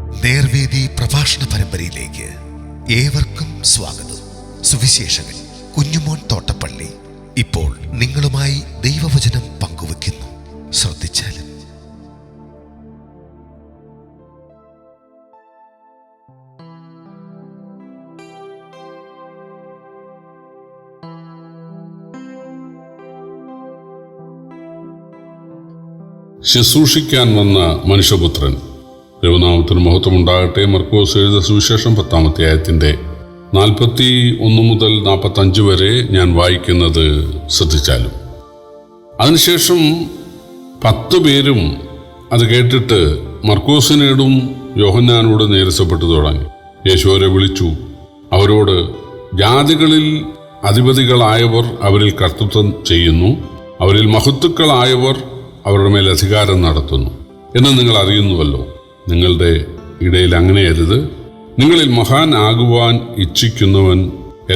നേർവേദി പ്രഭാഷണ പരമ്പരയിലേക്ക് ഏവർക്കും സ്വാഗതം. സുവിശേഷകൻ കുഞ്ഞുമോൻ തോട്ടപ്പള്ളി ഇപ്പോൾ നിങ്ങളുമായി ദൈവവചനം പങ്കുവെക്കുന്നു. ശ്രദ്ധിച്ചാലും. ശുശ്രൂഷിക്കാൻ വന്ന മനുഷ്യപുത്രൻ. ദൈവനാമത്തിന് മഹത്വമുണ്ടാകട്ടെ. മർക്കോസ് എഴുതിയ സുവിശേഷം 10-ാം അധ്യായത്തിന്റെ 41 മുതൽ 45 വരെ ഞാൻ വായിക്കുന്നത് ശ്രദ്ധിച്ചാലും. അതിനുശേഷം 10 പേരും അത് കേട്ടിട്ട് മർക്കോസിനോടും യോഹന്നാനോട് നീരസപ്പെട്ടു തുടങ്ങി. യേശു അവരെ വിളിച്ചു അവരോട്, ജാതികളിൽ അധിപതികളായവർ അവരിൽ കർത്തൃത്വം ചെയ്യുന്നു, അവരിൽ മഹത്തുക്കളായവർ അവരുടെ മേൽ അധികാരം നടത്തുന്നു എന്ന് നിങ്ങൾ അറിയുന്നുവല്ലോ. നിങ്ങളുടെ ഇടയിൽ അങ്ങനെയരുത്. നിങ്ങളിൽ മഹാൻ ആകുവാൻ ഇച്ഛിക്കുന്നവൻ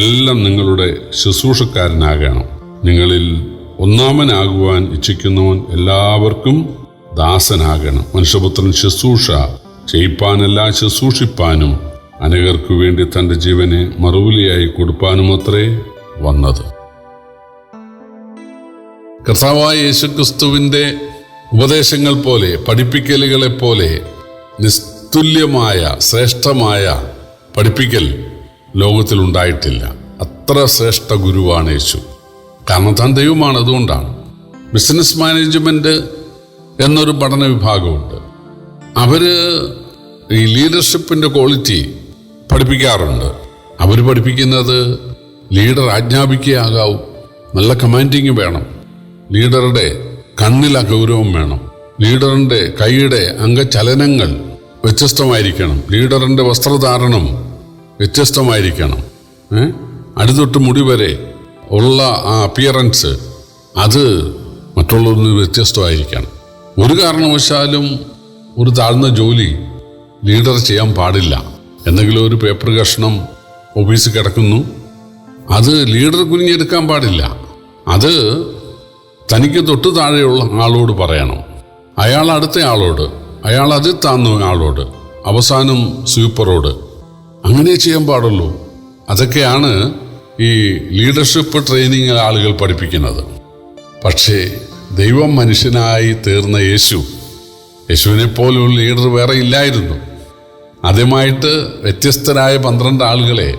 എല്ലാം നിങ്ങളുടെ ശുശ്രൂഷക്കാരനാകണം. നിങ്ങളിൽ ഒന്നാമനാകുവാൻ ഇച്ഛിക്കുന്നവൻ എല്ലാവർക്കും ദാസനാകണം. മനുഷ്യപുത്രൻ ശുശ്രൂഷ ചെയ്യിപ്പാനല്ല, ശുശ്രൂഷിപ്പാനും അനേകർക്കു വേണ്ടി തൻ്റെ ജീവനെ മറുവിലയായി കൊടുപ്പാനും അത്രേ വന്നത്. കർത്താവായ യേശുക്രിസ്തുവിൻ്റെ ഉപദേശങ്ങൾ പോലെ, പഠിപ്പിക്കലുകളെ പോലെ നിസ്തുല്യമായ ശ്രേഷ്ഠമായ പഠിപ്പിക്കൽ ലോകത്തിലുണ്ടായിട്ടില്ല. അത്ര ശ്രേഷ്ഠ ഗുരുവാണ് യേശു. കാരണം താൻ ദൈവമാണ്. അതുകൊണ്ടാണ്. ബിസിനസ് മാനേജ്മെൻറ്റ് എന്നൊരു പഠന വിഭാഗമുണ്ട്. അവർ ഈ ലീഡർഷിപ്പിൻ്റെ ക്വാളിറ്റി പഠിപ്പിക്കാറുണ്ട്. അവർ പഠിപ്പിക്കുന്നത് ലീഡർ ആജ്ഞാപിക്കുകയാകാവൂ, നല്ല കമാൻഡിങ് വേണം, ലീഡറുടെ കണ്ണിൽ ഗൗരവം വേണം, ലീഡറിൻ്റെ കൈയുടെ അംഗചലനങ്ങൾ വ്യത്യസ്തമായിരിക്കണം, ലീഡറിൻ്റെ വസ്ത്രധാരണം വ്യത്യസ്തമായിരിക്കണം, അടിതൊട്ട് മുടി വരെ ഉള്ള ആ അപ്പിയറൻസ് അത് മറ്റുള്ളവരിൽ നിന്ന് വ്യത്യസ്തമായിരിക്കണം. ഒരു കാരണവശാലും ഒരു താഴ്ന്ന ജോലി ലീഡർ ചെയ്യാൻ പാടില്ല. എന്തെങ്കിലും ഒരു പേപ്പർ കഷ്ണം ഓഫീസിൽ കിടക്കുന്നു, അത് ലീഡർ കുനിഞ്ഞെടുക്കാൻ പാടില്ല. അത് തനിക്ക് തൊട്ട് താഴെയുള്ള ആളോട് പറയണം, അയാൾ അടുത്ത ആളോട്, അയാൾ അതിൽ താന്ന ആളോട്, അവസാനം സ്വീപ്പറോട്. അങ്ങനെ ചെയ്യാൻ പാടുള്ളൂ. അതൊക്കെയാണ് ഈ ലീഡർഷിപ്പ് ട്രെയിനിങ് ആളുകൾ പഠിപ്പിക്കുന്നത്. പക്ഷേ ദൈവം മനുഷ്യനായി തീർന്ന യേശുവിനെ പോലുള്ള ലീഡർ വേറെ ഇല്ലായിരുന്നു. ആദ്യമായിട്ട് വ്യത്യസ്തരായ 12 ആളുകളെ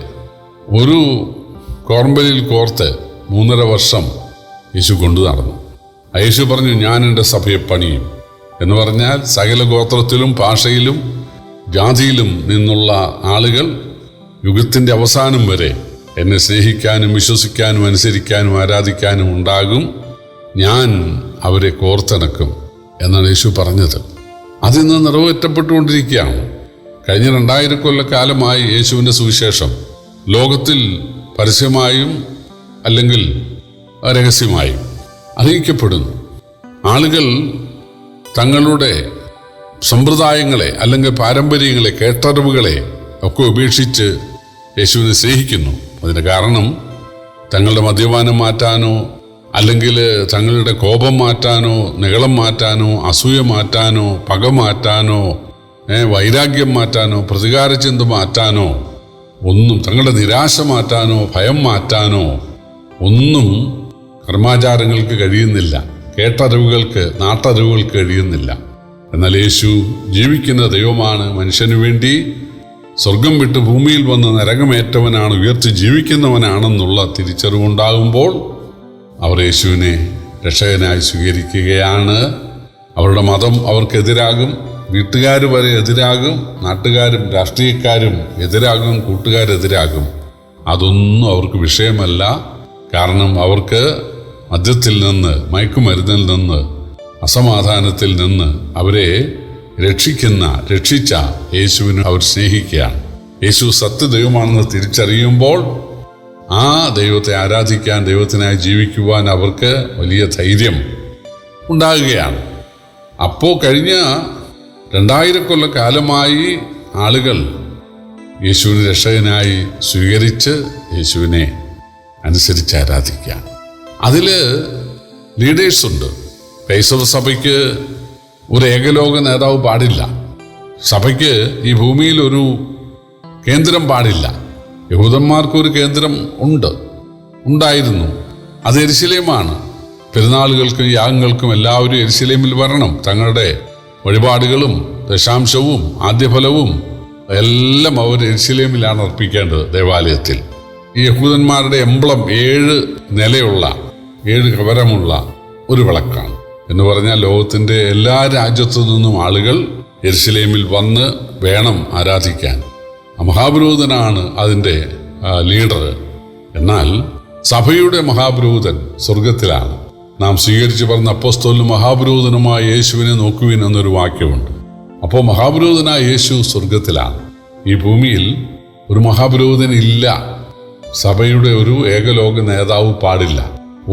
ഒരു കോർമ്പലിൽ കോർത്ത് 3.5 വർഷം യേശു കൊണ്ടു നടന്നു. യേശു പറഞ്ഞു, ഞാൻ എൻ്റെ സഭയെ പണിയും എന്ന് പറഞ്ഞാൽ സകല ഗോത്രത്തിലും ഭാഷയിലും ജാതിയിലും നിന്നുള്ള ആളുകൾ യുഗത്തിൻ്റെ അവസാനം വരെ എന്നെ സ്നേഹിക്കാനും വിശ്വസിക്കാനും അനുസരിക്കാനും ആരാധിക്കാനും ഉണ്ടാകും. ഞാൻ അവരെ കോർത്തിണക്കും എന്നാണ് യേശു പറഞ്ഞത്. അതിന്ന് നിറവേറ്റപ്പെട്ടുകൊണ്ടിരിക്കുകയാണ്. കഴിഞ്ഞ 2000 കൊല്ലക്കാലമായി യേശുവിൻ്റെ സുവിശേഷം ലോകത്തിൽ പരസ്യമായും അല്ലെങ്കിൽ രഹസ്യമായും അറിയിക്കപ്പെടുന്നു. ആളുകൾ തങ്ങളുടെ സമ്പ്രദായങ്ങളെ അല്ലെങ്കിൽ പാരമ്പര്യങ്ങളെ, കേട്ടറിവുകളെ ഒക്കെ ഉപേക്ഷിച്ച് യേശുവിനെ സ്നേഹിക്കുന്നു. അതിന് കാരണം തങ്ങളുടെ മദ്യപാനം മാറ്റാനോ അല്ലെങ്കിൽ തങ്ങളുടെ കോപം മാറ്റാനോ നിഗളം മാറ്റാനോ അസൂയ മാറ്റാനോ പക മാറ്റാനോ വൈരാഗ്യം മാറ്റാനോ പ്രതികാരചിന്ത മാറ്റാനോ ഒന്നും, തങ്ങളുടെ നിരാശ മാറ്റാനോ ഭയം മാറ്റാനോ ഒന്നും കർമാചാരങ്ങൾക്ക് കഴിയുന്നില്ല, കേട്ടറിവുകൾക്ക് നാട്ടറിവുകൾക്ക് കഴിയുന്നില്ല. എന്നാൽ യേശു ജീവിക്കുന്ന ദൈവമാണ്. മനുഷ്യനു വേണ്ടി സ്വർഗം വിട്ട് ഭൂമിയിൽ വന്ന് നരകമേറ്റവനാണ്, ഉയർത്തി ജീവിക്കുന്നവനാണെന്നുള്ള തിരിച്ചറിവുണ്ടാകുമ്പോൾ അവർ യേശുവിനെ രക്ഷകനായി സ്വീകരിക്കുകയാണ്. അവരുടെ മതം അവർക്കെതിരാകും, വീട്ടുകാർ വരെ എതിരാകും, നാട്ടുകാരും രാഷ്ട്രീയക്കാരും എതിരാകും, കൂട്ടുകാരെതിരാകും. അതൊന്നും അവർക്ക് വിഷയമല്ല. കാരണം അവർക്ക് മദ്യത്തിൽ നിന്ന്, മയക്കുമരുന്നിൽ നിന്ന്, അസമാധാനത്തിൽ നിന്ന് അവരെ രക്ഷിച്ച യേശുവിനെ അവർ സ്നേഹിക്കുകയാണ്. യേശു സത്യദൈവമാണെന്ന് തിരിച്ചറിയുമ്പോൾ ആ ദൈവത്തെ ആരാധിക്കാൻ, ദൈവത്തിനായി ജീവിക്കുവാൻ അവർക്ക് വലിയ ധൈര്യം ഉണ്ടാകുകയാണ്. അപ്പോൾ കഴിഞ്ഞ 2000 കൊല്ലക്കാലമായി ആളുകൾ യേശുവിനെ രക്ഷകനായി സ്വീകരിച്ച് യേശുവിനെ അനുസരിച്ച് ആരാധിക്കുകയാണ്. അതിൽ ലീഡേഴ്സുണ്ട്. ക്രൈസ്തവ സഭയ്ക്ക് ഒരു ഏകലോക നേതാവ് പാടില്ല. സഭയ്ക്ക് ഈ ഭൂമിയിൽ ഒരു കേന്ദ്രം പാടില്ല. യഹൂദന്മാർക്കൊരു കേന്ദ്രം ഉണ്ടായിരുന്നു. അത് യെരുശലേമാണ്. പെരുന്നാളുകൾക്കും യാഗങ്ങൾക്കും എല്ലാവരും യെരുശലേമിൽ വരണം. തങ്ങളുടെ വഴിപാടുകളും ദശാംശവും ആദ്യഫലവും എല്ലാം അവർ യെരുശലേമിലാണ് അർപ്പിക്കേണ്ടത്, ദേവാലയത്തിൽ. ഈ യഹൂദന്മാരുടെ എംബ്ലം 7 നിലയുള്ള 7 കവരമുള്ള ഒരു വിളക്കാണ്. എന്ന് പറഞ്ഞാൽ ലോകത്തിൻ്റെ എല്ലാ രാജ്യത്തു നിന്നും ആളുകൾ യെരുശലേമിൽ വന്ന് വേണം ആരാധിക്കാൻ. മഹാപുരോഹിതനാണ് അതിൻ്റെ ലീഡർ. എന്നാൽ സഭയുടെ മഹാപുരോഹിതൻ സ്വർഗത്തിലാണ്. നാം സ്വീകരിച്ചു പറഞ്ഞ അപ്പോസ്തലനും മഹാപുരോഹിതനുമായ യേശുവിനെ നോക്കുവിൻ എന്നൊരു വാക്യമുണ്ട്. അപ്പോൾ മഹാപുരോഹിതനായ യേശു സ്വർഗത്തിലാണ്. ഈ ഭൂമിയിൽ ഒരു മഹാപുരോഹിതൻ ഇല്ല. സഭയുടെ ഒരു ഏകലോക നേതാവ് പാടില്ല.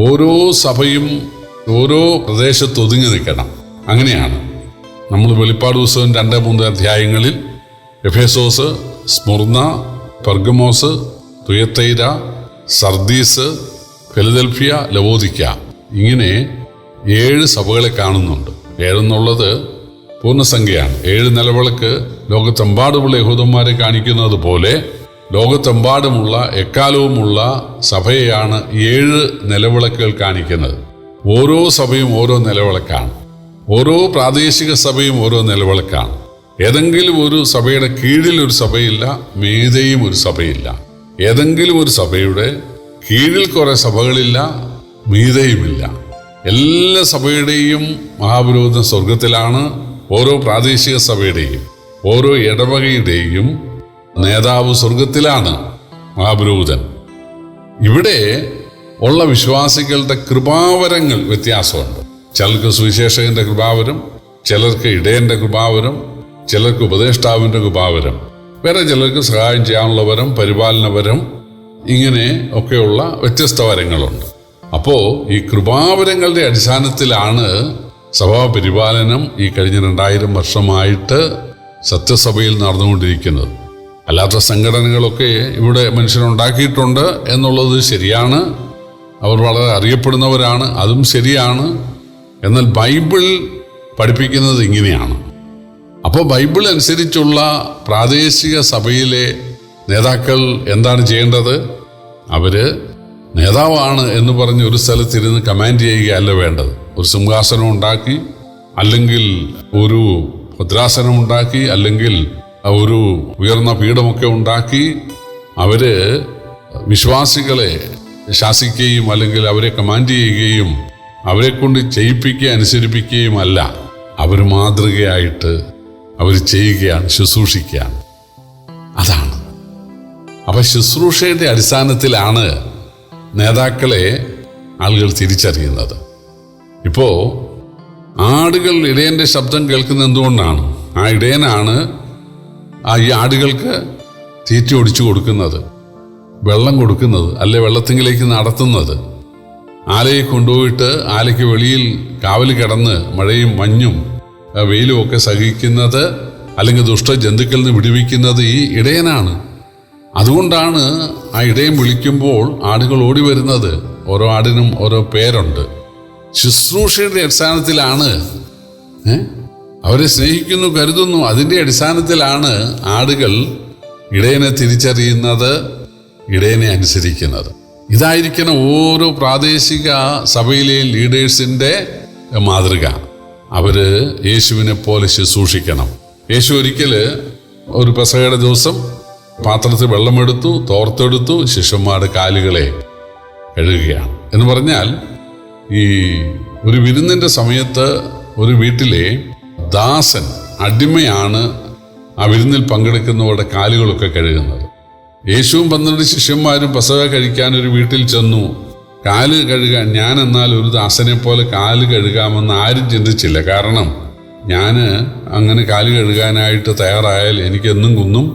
ഓരോ സഭയും ഓരോ പ്രദേശത്ത് ഒതുങ്ങി നിൽക്കണം. അങ്ങനെയാണ് നമ്മൾ വെളിപ്പാട് പുസ്തകം 2-3 അധ്യായങ്ങളിൽ Ephesus, Smyrna, Pergamos, തുയത്തൈര, Sardis, Philadelphia, ലവോദിക്ക, ഇങ്ങനെ 7 സഭകളെ കാണുന്നുണ്ട്. 7 എന്നുള്ളത് പൂർണ്ണസംഖ്യയാണ്. 7 നിലവിളക്ക് ലോകത്തെമ്പാടുമുള്ള യഹൂദന്മാരെ കാണിക്കുന്നത് പോലെ ലോകത്തെമ്പാടുമുള്ള എക്കാലവുമുള്ള സഭയെയാണ് 7 നിലവിളക്കുകൾ കാണിക്കുന്നത്. ഓരോ സഭയും ഓരോ നിലവിളക്കാണ്. ഓരോ പ്രാദേശിക സഭയും ഓരോ നിലവിളക്കാണ്. ഏതെങ്കിലും ഒരു സഭയുടെ കീഴിൽ ഒരു സഭയില്ല, മീതെയും ഒരു സഭയില്ല. ഏതെങ്കിലും ഒരു സഭയുടെ കീഴിൽ കുറെ സഭകളില്ല, മീതെയുമില്ല. എല്ലാ സഭയുടെയും മഹാപുരോഹിതൻ സ്വർഗത്തിലാണ്. ഓരോ പ്രാദേശിക സഭയുടെയും ഓരോ ഇടവകയുടെയും നേതാവ് സ്വർഗത്തിലാണ്, മഹാപുരോഹിതൻ. ഇവിടെ ഉള്ള വിശ്വാസികളുടെ കൃപാവരങ്ങൾ വ്യത്യാസമുണ്ട്. ചിലർക്ക് സുവിശേഷകന്റെ കൃപാവരം, ചിലർക്ക് ഇടയന്റെ കൃപാവരം, ചിലർക്ക് ഉപദേഷ്ടാവിന്റെ കൃപാവരം, വേറെ ചിലർക്ക് സഹായം ചെയ്യാനുള്ള വരം, പരിപാലനവരം, ഇങ്ങനെ ഒക്കെയുള്ള വ്യത്യസ്ത വരങ്ങളുണ്ട്. അപ്പോൾ ഈ കൃപാവരങ്ങളുടെ അടിസ്ഥാനത്തിലാണ് സഭാ പരിപാലനം ഈ കഴിഞ്ഞ 2000 വർഷമായിട്ട് സത്യസഭയിൽ നടന്നുകൊണ്ടിരിക്കുന്നത്. അല്ലാത്ത സംഘടനകളൊക്കെ ഇവിടെ മനുഷ്യനുണ്ടാക്കിയിട്ടുണ്ട് എന്നുള്ളത് ശരിയാണ്. അവർ വളരെ അറിയപ്പെടുന്നവരാണ്, അതും ശരിയാണ്. എന്നാൽ ബൈബിൾ പഠിപ്പിക്കുന്നത് ഇങ്ങനെയാണ്. അപ്പോൾ ബൈബിൾ അനുസരിച്ചുള്ള പ്രാദേശിക സഭയിലെ നേതാക്കൾ എന്താണ് ചെയ്യേണ്ടത്? അവര് നേതാവാണ് എന്ന് പറഞ്ഞ് ഒരു സ്ഥലത്തിരുന്ന് കമാൻഡ് ചെയ്യുകയല്ല വേണ്ടത്. ഒരു സിംഹാസനം ഉണ്ടാക്കി, അല്ലെങ്കിൽ ഒരു ഭദ്രാസനം ഉണ്ടാക്കി, അല്ലെങ്കിൽ ഒരു ഉയർന്ന പീഠമൊക്കെ ഉണ്ടാക്കി അവര് വിശ്വാസികളെ ശാസിക്കുകയും അല്ലെങ്കിൽ അവരെ കമാൻഡ് ചെയ്യുകയും അവരെ കൊണ്ട് ചെയ്യിപ്പിക്കുകയും അനുസരിപ്പിക്കുകയും അല്ല. അവർ മാതൃകയായിട്ട് അവർ ചെയ്യുകയാണ്, ശുശ്രൂഷിക്കുകയാണ്. അതാണ്. അപ്പം ശുശ്രൂഷയുടെ അടിസ്ഥാനത്തിലാണ് നേതാക്കളെ ആളുകൾ തിരിച്ചറിയുന്നത്. ഇപ്പോൾ ആടുകൾ ഇടയൻ്റെ ശബ്ദം കേൾക്കുന്നത് എന്തുകൊണ്ടാണ്? ആ ഇടയനാണ് ഈ ആടുകൾക്ക് തീറ്റ ഒടിച്ചു കൊടുക്കുന്നത്, വെള്ളം കൊടുക്കുന്നത്, അല്ലെ വെള്ളത്തിങ്കിലേക്ക് നടത്തുന്നത്. ആലയെ കൊണ്ടുപോയിട്ട് ആലയ്ക്ക് വെളിയിൽ കാവൽ കിടന്ന് മഴയും മഞ്ഞും വെയിലും ഒക്കെ സഹിക്കുന്നത്, അല്ലെങ്കിൽ ദുഷ്ടജന്തുക്കളിൽ നിന്ന് വിടുവിക്കുന്നത് ഈ ഇടയനാണ്. അതുകൊണ്ടാണ് ആ ഇടയൻ വിളിക്കുമ്പോൾ ആടുകൾ ഓടി വരുന്നത്. ഓരോ ആടിനും ഓരോ പേരുണ്ട്. ശുശ്രൂഷയുടെ അടിസ്ഥാനത്തിലാണ് അവരെ സ്നേഹിക്കുന്നു, കരുതുന്നു. അതിൻ്റെ അടിസ്ഥാനത്തിലാണ് ആടുകൾ ഇടയനെ തിരിച്ചറിയുന്നത്, ഇടയനെ അനുസരിക്കുന്നത്. ഇതായിരിക്കണം ഓരോ പ്രാദേശിക സഭയിലെയും ലീഡേഴ്സിൻ്റെ മാതൃക. അവര് യേശുവിനെ പോലെ ശുശ്രൂഷിക്കണം. യേശു ഒരിക്കൽ ഒരു പെസഹയുടെ ദിവസം പാത്രത്തിൽ വെള്ളമെടുത്തു, തോർത്തെടുത്തു, ശിഷ്യന്മാരുടെ കാലുകളെ കഴുകുകയാണ്. എന്ന് പറഞ്ഞാൽ ഈ ഒരു വിരുന്നിൻ്റെ സമയത്ത് ഒരു വീട്ടിലെ ദാസൻ, അടിമയാണ് ആ വിരുന്നിൽ പങ്കെടുക്കുന്നവരുടെ കാലുകളൊക്കെ കഴുകുന്നത്. യേശുവും 12 ശിഷ്യന്മാരും പെസഹ കഴിക്കാൻ ഒരു വീട്ടിൽ ചെന്നു. കാല് കഴുകാൻ ഞാൻ എന്നാൽ ഒരു ദാസനെ പോലെ കാല് കഴുകാമെന്ന് ആരും ചിന്തിച്ചില്ല. കാരണം ഞാൻ അങ്ങനെ കാല് കഴുകാനായിട്ട് തയ്യാറായാൽ എനിക്കെന്നും കുന്നും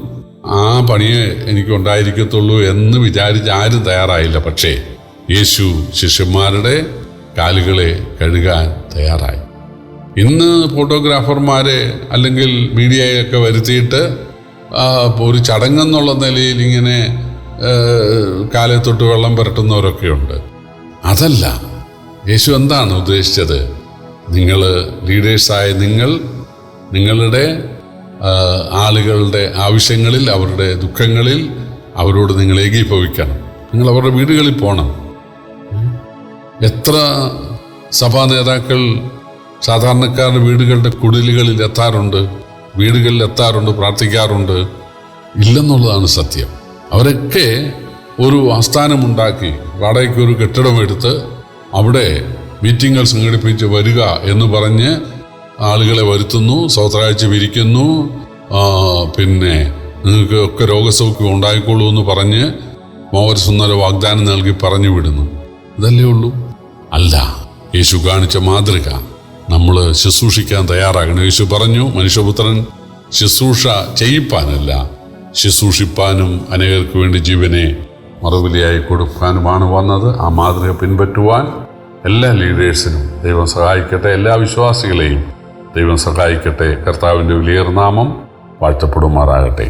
ആ പണിയെ എനിക്കുണ്ടായിരിക്കത്തുള്ളൂ എന്ന് വിചാരിച്ച് ആരും തയ്യാറായില്ല. പക്ഷേ യേശു ശിഷ്യന്മാരുടെ കാലുകളെ കഴുകാൻ തയ്യാറായി. ഇന്ന് ഫോട്ടോഗ്രാഫർമാരെ അല്ലെങ്കിൽ മീഡിയയൊക്കെ വരുത്തിയിട്ട് ഒരു ചടങ്ങെന്നുള്ള നിലയിൽ ഇങ്ങനെ കാലെ തൊട്ട് വെള്ളം പുരട്ടുന്നവരൊക്കെയുണ്ട്. അതല്ല യേശു എന്താണ് ഉദ്ദേശിച്ചത്? നിങ്ങൾ ലീഡേഴ്സായ നിങ്ങളുടെ ആളുകളുടെ ആവശ്യങ്ങളിൽ, അവരുടെ ദുഃഖങ്ങളിൽ അവരോട് നിങ്ങൾ ഏകീഭവിക്കണം. നിങ്ങൾ അവരുടെ വീടുകളിൽ പോകണം. എത്ര സഭാ നേതാക്കൾ സാധാരണക്കാരുടെ വീടുകളുടെ കുടിലുകളിൽ എത്താറുണ്ട്, വീടുകളിൽ എത്താറുണ്ട്, പ്രാർത്ഥിക്കാറുണ്ട്? ഇല്ലെന്നുള്ളതാണ് സത്യം. അവരൊക്കെ ഒരു ആസ്ഥാനമുണ്ടാക്കി വാടകയ്ക്ക് ഒരു കെട്ടിടമെടുത്ത് അവിടെ മീറ്റിങ്ങുകൾ സംഘടിപ്പിച്ച് വരിക എന്ന് പറഞ്ഞ് ആളുകളെ വരുത്തുന്നു, സ്വത്രാഴ്ച വിരിക്കുന്നു, പിന്നെ നിങ്ങൾക്ക് ഒക്കെ രോഗസൗഖ്യം ഉണ്ടായിക്കോളൂ എന്ന് പറഞ്ഞ് മോഹരസുന്ദര വാഗ്ദാനം നൽകി പറഞ്ഞു വിടുന്നു. ഇതല്ലേ ഉള്ളൂ? അല്ല, യേശു കാണിച്ച മാതൃക നമ്മൾ ശുശ്രൂഷിക്കാൻ തയ്യാറാകണം. യേശു പറഞ്ഞു, മനുഷ്യപുത്രൻ ശുശ്രൂഷ ചെയ്യിപ്പാനല്ല, ശുശ്രൂഷിപ്പാനും അനേകർക്ക് വേണ്ടി ജീവനെ മറുവിലയായി കൊടുക്കാനുമാണ് വന്നത്. ആ മാതൃക പിൻപറ്റുവാൻ എല്ലാ ലീഡേഴ്സിനും ദൈവം സഹായിക്കട്ടെ. എല്ലാ വിശ്വാസികളെയും ദൈവം സഹായിക്കട്ടെ. കർത്താവിൻ്റെ വലിയ നാമം വാഴ്ത്തപ്പെടുമാറാകട്ടെ.